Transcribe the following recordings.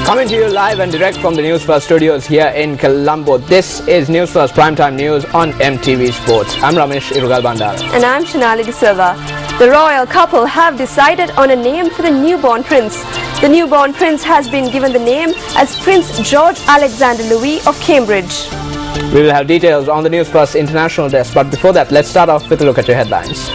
Coming to you live and direct from the News First studios here in Colombo. This is News First Primetime News on MTV Sports. I'm Ramesh Irugal Bandara. And I'm Shanali De Silva. The royal couple have decided on a name for the newborn prince. The newborn prince has been given the name as Prince George Alexander Louis of Cambridge. We will have details on the News First international desk, but before that, let's start off with a look at your headlines.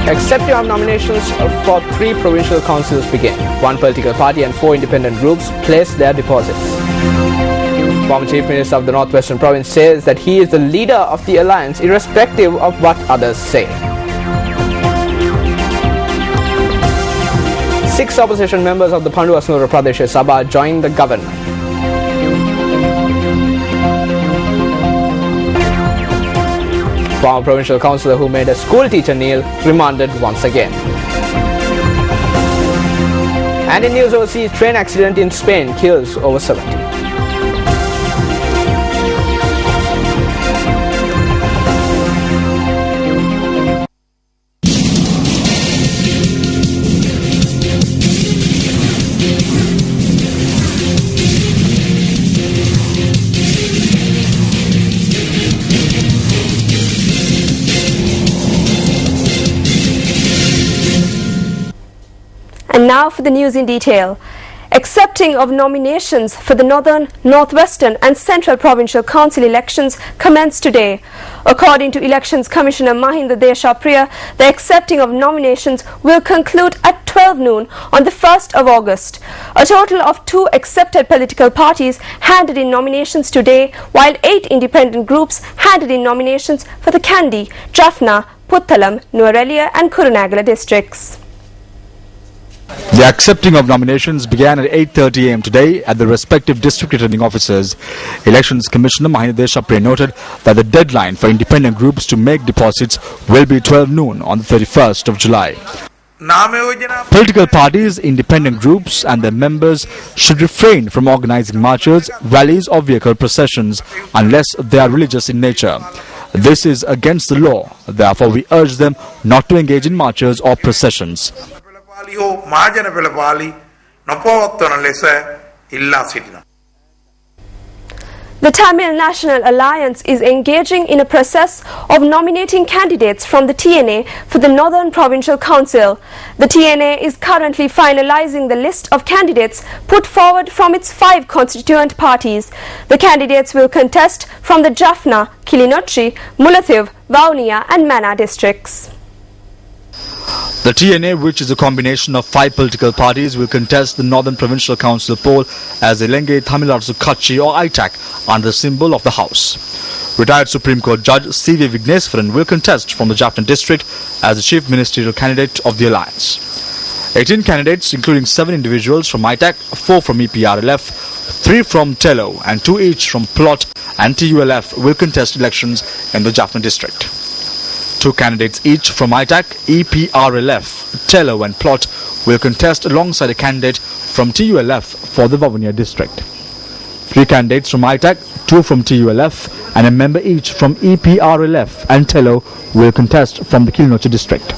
Accepting of nominations for 3 provincial councils begin. 1 political party and 4 independent groups place their deposits. Former Chief Minister of the Northwestern Province says that he is the leader of the alliance irrespective of what others say. 6 opposition members of the Panduasnura Pradesh Sabha joined the government. Former provincial councillor who made a school teacher kneel remanded once again. And in news overseas, train accident in Spain kills over 70. And now for the news in detail. Accepting of nominations for the Northern, Northwestern and Central Provincial Council elections commenced today. According to Elections Commissioner Mahinda Deshapriya, the accepting of nominations will conclude at 12 noon on the 1st of August. A total of 2 accepted political parties handed in nominations today, while 8 independent groups handed in nominations for the Kandy, Jaffna, Puttalam, Nuwara and Kurunegala districts. The accepting of nominations began at 8:30 am today at the respective district returning offices. Elections Commissioner Mahinda Deshapriya noted that the deadline for independent groups to make deposits will be 12 noon on the 31st of July. Political parties, independent groups and their members should refrain from organizing marches, rallies or vehicle processions unless they are religious in nature. This is against the law. Therefore, we urge them not to engage in marches or processions. The Tamil National Alliance is engaging in a process of nominating candidates from the TNA for the Northern Provincial Council. The TNA is currently finalizing the list of candidates put forward from its 5 constituent parties. The candidates will contest from the Jaffna, Kilinochchi, Mullaitivu, Vavuniya and Mana districts. The TNA, which is a combination of 5 political parties, will contest the Northern Provincial Council poll as Lanka Tamil Arsu Katchi or ITAC under the symbol of the House. Retired Supreme Court Judge C.V. Vigneswaran will contest from the Jaffna district as the Chief Ministerial candidate of the alliance. 18 candidates, including 7 individuals from ITAC, 4 from EPRLF, 3 from TELO and 2 each from PLOT and TULF will contest elections in the Jaffna district. 2 candidates each from ITAC, EPRLF, TELO and PLOT will contest alongside a candidate from TULF for the Vavuniya district. 3 candidates from ITAC, 2 from TULF and a member each from EPRLF and TELO will contest from the Kilinochchi district.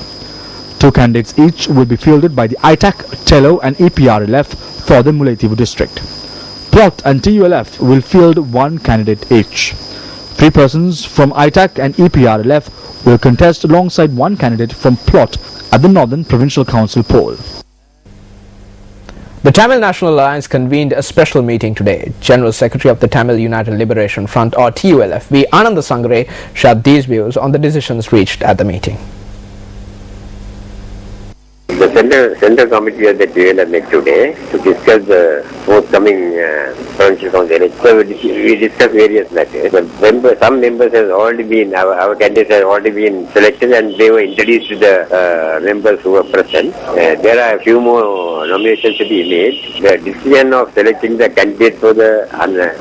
2 candidates each will be fielded by the ITAC, TELO and EPRLF for the Mullaitivu district. PLOT and TULF will field 1 candidate each. 3 persons from ITAC and EPRLF will contest alongside 1 candidate from PLOT at the Northern Provincial Council poll. The Tamil National Alliance convened a special meeting today. General Secretary of the Tamil United Liberation Front or TULF, V. Ananda Sangre, shared these views on the decisions reached at the meeting. The Central Committee of the TULF met today to discuss the forthcoming provincial council election. So we discussed various matters. Some members have already been, our candidates have already been selected and they were introduced to the members who were present. There are a few more nominations to be made. The decision of selecting the candidate for the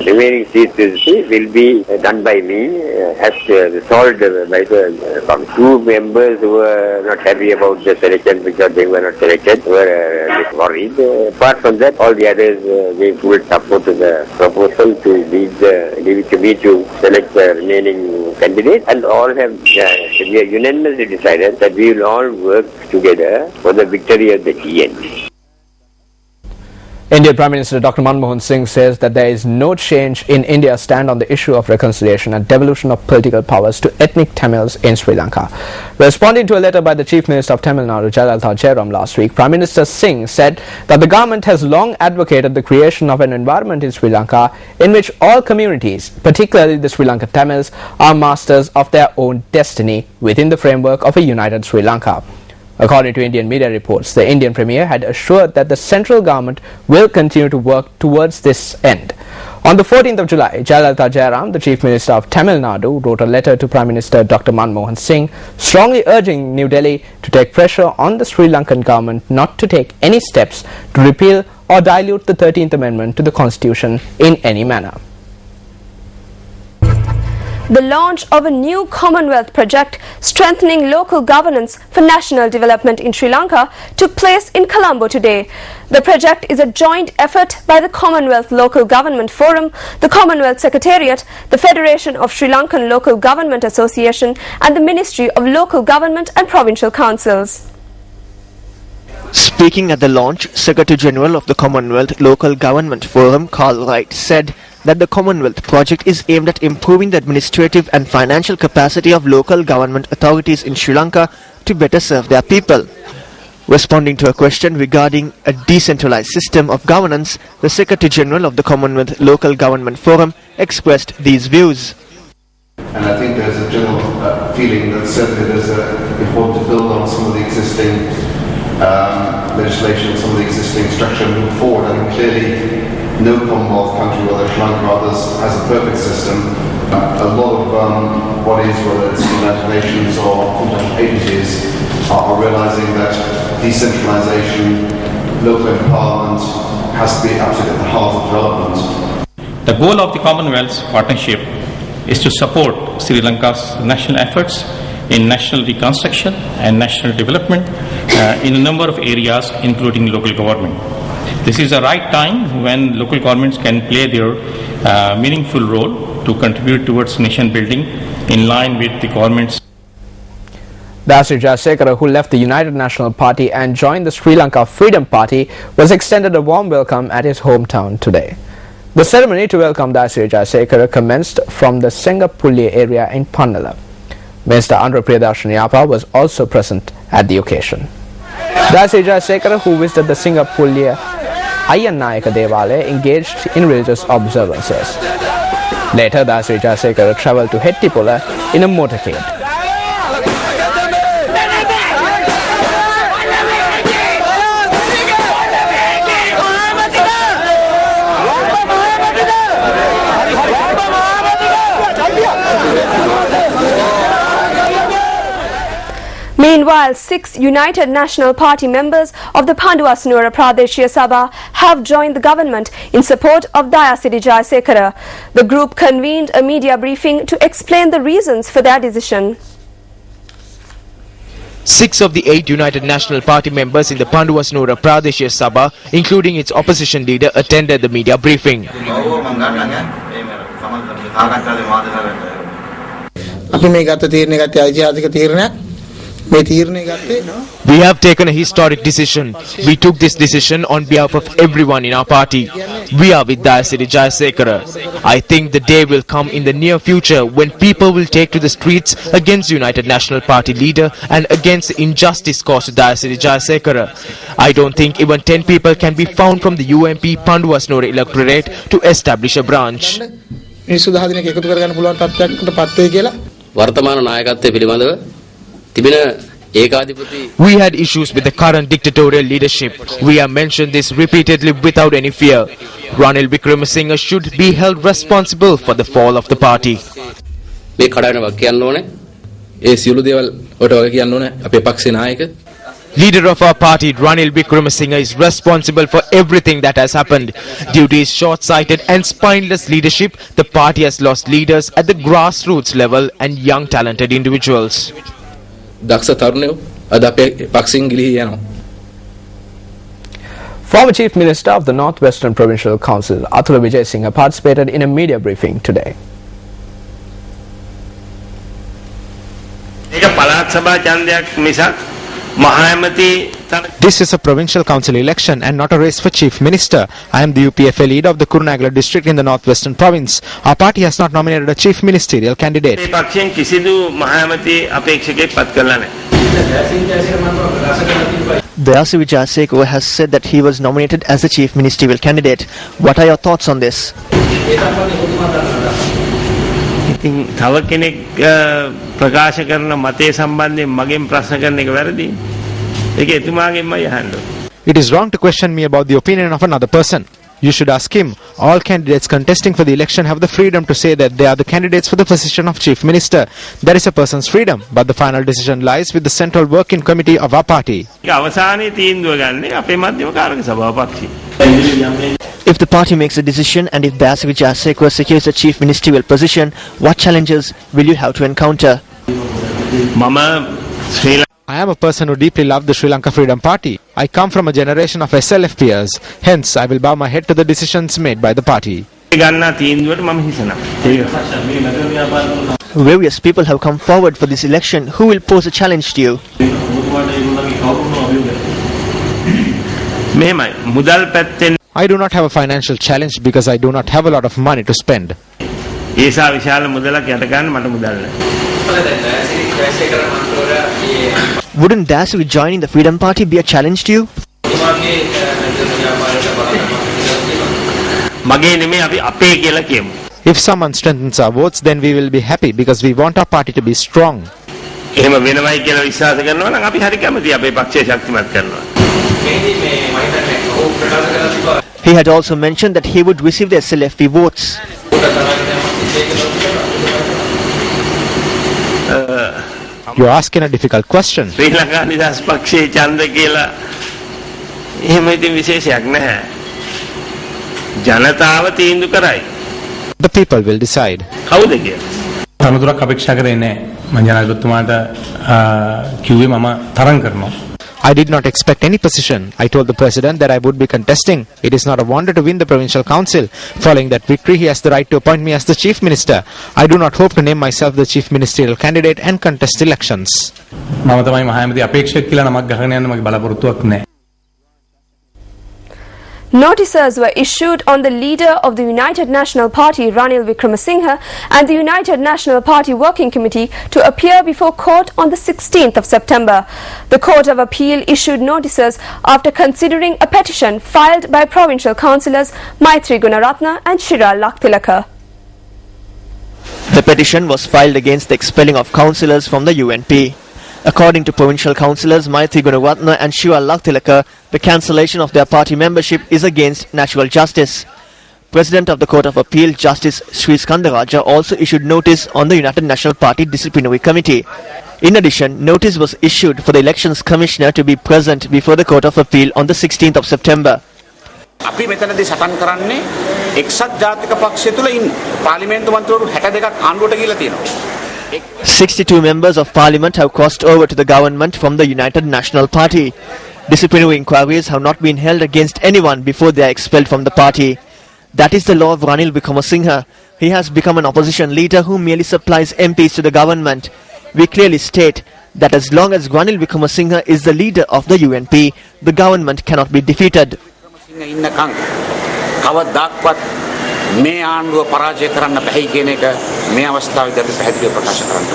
remaining seats will be done by me as resolved by the two members who were not happy about the selection because they were not selected were a bit worried. Apart from that, all the others gave full support to the proposal to leave it to me to select the remaining candidates, and all have we have unanimously decided that we will all work together for the victory of the TN. Indian Prime Minister Dr. Manmohan Singh says that there is no change in India's stand on the issue of reconciliation and devolution of political powers to ethnic Tamils in Sri Lanka. Responding to a letter by the Chief Minister of Tamil Nadu, Jayalalitha Jairam, last week, Prime Minister Singh said that the government has long advocated the creation of an environment in Sri Lanka in which all communities, particularly the Sri Lankan Tamils, are masters of their own destiny within the framework of a united Sri Lanka. According to Indian media reports, the Indian Premier had assured that the central government will continue to work towards this end. On the 14th of July, Jayalalitha Jairam, the Chief Minister of Tamil Nadu, wrote a letter to Prime Minister Dr. Manmohan Singh, strongly urging New Delhi to take pressure on the Sri Lankan government not to take any steps to repeal or dilute the 13th Amendment to the Constitution in any manner. The launch of a new Commonwealth Project strengthening local governance for national development in Sri Lanka took place in Colombo today. The project is a joint effort by the Commonwealth Local Government Forum, the Commonwealth Secretariat, the Federation of Sri Lankan Local Government Association and the Ministry of Local Government and Provincial Councils. Speaking at the launch, Secretary-General of the Commonwealth Local Government Forum, Carl Wright, said that the Commonwealth Project is aimed at improving the administrative and financial capacity of local government authorities in Sri Lanka to better serve their people. Responding to a question regarding a decentralized system of governance, the Secretary-General of the Commonwealth Local Government Forum expressed these views. And I think there's a general feeling that certainly there's important to build on some of the existing legislation, some of the existing structure and move forward. I think clearly no Commonwealth country, whether Sri Lanka or others, has a perfect system. A lot of bodies, whether it's the United Nations or international agencies, are realizing that decentralization, local empowerment has to be absolutely at the heart of development. The goal of the Commonwealth Partnership is to support Sri Lanka's national efforts in national reconstruction and national development in a number of areas, including local government. This is the right time when local governments can play their meaningful role to contribute towards nation building in line with the government's. Dasri Jayasekara, who left the United National Party and joined the Sri Lanka Freedom Party, was extended a warm welcome at his hometown today. The ceremony to welcome Dasri Jayasekara commenced from the Sengapulli area in Pannala. Minister Andhra Priyadarshini was also present at the occasion. Dasri Jayasekara, who visited the Sengapulli Ayyanayaka Devalaya, engaged in religious observances. Later, Dasri Jayasekara travelled to Hettipola in a motorcade. Meanwhile, 6 United National Party members of the Panduwasanura Pradeshia Sabha have joined the government in support of Dayasiri Jayasekara. The group convened a media briefing to explain the reasons for their decision. 6 of the 8 United National Party members in the Panduwasanura Pradeshia Sabha, including its opposition leader, attended the media briefing. We have taken a historic decision. We took this decision on behalf of everyone in our party. We are with Dayasiri Jayasekara. I think the day will come in the near future when people will take to the streets against United National Party leader and against the injustice caused to Dayasiri Jayasekara. I don't think even 10 people can be found from the UMP Panduwasanura electorate to establish a branch. We had issues with the current dictatorial leadership. We have mentioned this repeatedly without any fear. Ranil Wickremesinghe should be held responsible for the fall of the party. මේ කඩාවැටෙනවා කියන්න ඕනේ. ඒ සියලු දේවල් ඔට වගේ කියන්න ඕනේ අපේ පක්ෂේ නායක. Leader of our party, Ranil Wickremesinghe, is responsible for everything that has happened. Due to his short-sighted and spineless leadership, the party has lost leaders at the grassroots level and young talented individuals. දක්ෂ තරුණයෝ අද අපේ පක්ෂයෙන් ගිලිහී යනවා. Former Chief Minister of the Northwestern Provincial Council, Athula Vijayasinghe, participated in a media briefing today. This is a provincial council election and not a race for chief minister. I am the UPFA leader of the Kurunegala district in the Northwestern province. Our party has not nominated a chief ministerial candidate. Dayasi Vijayasinghe has said that he was nominated as the chief ministerial candidate. What are your thoughts on this? ප්‍රකාශ කරන මතය සම්බන්ධයෙන් මගෙන් ප්‍රශ්න කරන එක වැරදි. ඒක එතුමාගෙන්මයි අහන්න. It is wrong to question me about the opinion of another person. You should ask him. All candidates contesting for the election have the freedom to say that they are the candidates for the position of chief minister. That is a person's freedom, but the final decision lies with the central working committee of our party. අවසානයේ තීන්දුව ගන්න අපේ මධ්‍යම කාරක සභාව පක්ෂය. If the party makes a decision and if Dayasi Vijayasinghe secures the chief ministerial position, what challenges will you have to encounter? I am a person who deeply loved the Sri Lanka Freedom Party. I come from a generation of SLF peers. Hence, I will bow my head to the decisions made by the party. Various people have come forward for this election. Who will pose a challenge to you? I do not have a financial challenge because I do not have a lot of money to spend. Wouldn't Dayasi joining the Freedom Party be a challenge to you? If someone strengthens our votes, then we will be happy because we want our party to be strong. He had also mentioned that he would receive the SLFP votes. You are asking a difficult question. The people will decide. How they get? I did not expect any position. I told the president that I would be contesting. It is not a wonder to win the provincial council. Following that victory, he has the right to appoint me as the chief minister. I do not hope to name myself the chief ministerial candidate and contest elections. Notices were issued on the leader of the United National Party, Ranil Wickremesinghe, and the United National Party Working Committee to appear before court on the 16th of September. The Court of Appeal issued notices after considering a petition filed by provincial councillors Maitri Gunaratne and Shira Laktilaka. The petition was filed against the expelling of councillors from the UNP. According to provincial councillors Maitri Gunaratne and Shira Laktilaka, the cancellation of their party membership is against natural justice. President of the Court of Appeal, Justice Sri Skandaraja, also issued notice on the United National Party Disciplinary Committee. In addition, notice was issued for the Elections Commissioner to be present before the Court of Appeal on the 16th of September. අපි මෙතනදී සටන් කරන්නේ එක්සත් ජාතික පක්ෂය තුල ඉන්න පාර්ලිමේන්තු මන්ත්‍රීවරු 62ක් ආණ්ඩුවට ගිහිලා තියෙනවා. 62 members of parliament have crossed over to the government from the United National Party. Disciplinary inquiries have not been held against anyone before they are expelled from the party. That is the law of Ranil Wickremesinghe. He has become an opposition leader who merely supplies MPs to the government. We clearly state that as long as Ranil Wickremesinghe is the leader of the UNP, the government cannot be defeated. මේ ආණ්ඩුව පරාජය කරන්න බැහැ කියන එක මේ අවස්ථාවේදී අපි පැහැදිලිව ප්‍රකාශ කරන්න.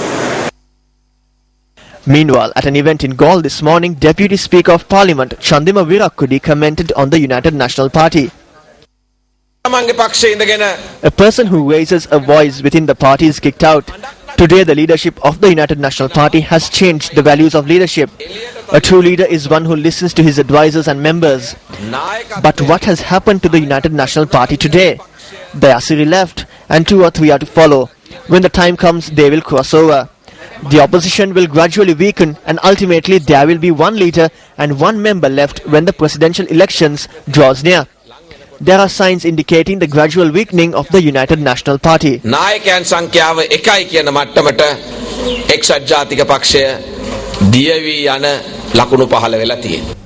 Meanwhile, at an event in Galle this morning, Deputy Speaker of Parliament Chandima Virakudi commented on the United National Party. A person who raises a voice within the party is kicked out. Today, the leadership of the United National Party has changed the values of leadership. A true leader is one who listens to his advisors and members. But what has happened to the United National Party today? Dayasiri left and 2 or 3 are to follow. When the time comes, they will cross over. The opposition will gradually weaken and ultimately there will be one leader and one member left when the presidential elections draws near. There are signs indicating the gradual weakening of the United National Party. නායකයන් සංඛ්‍යාව 1යි කියන මට්ටමට එක්සත් ජාතික පක්ෂය දිය වී යන ලකුණු පහළ වෙලා තියෙනවා.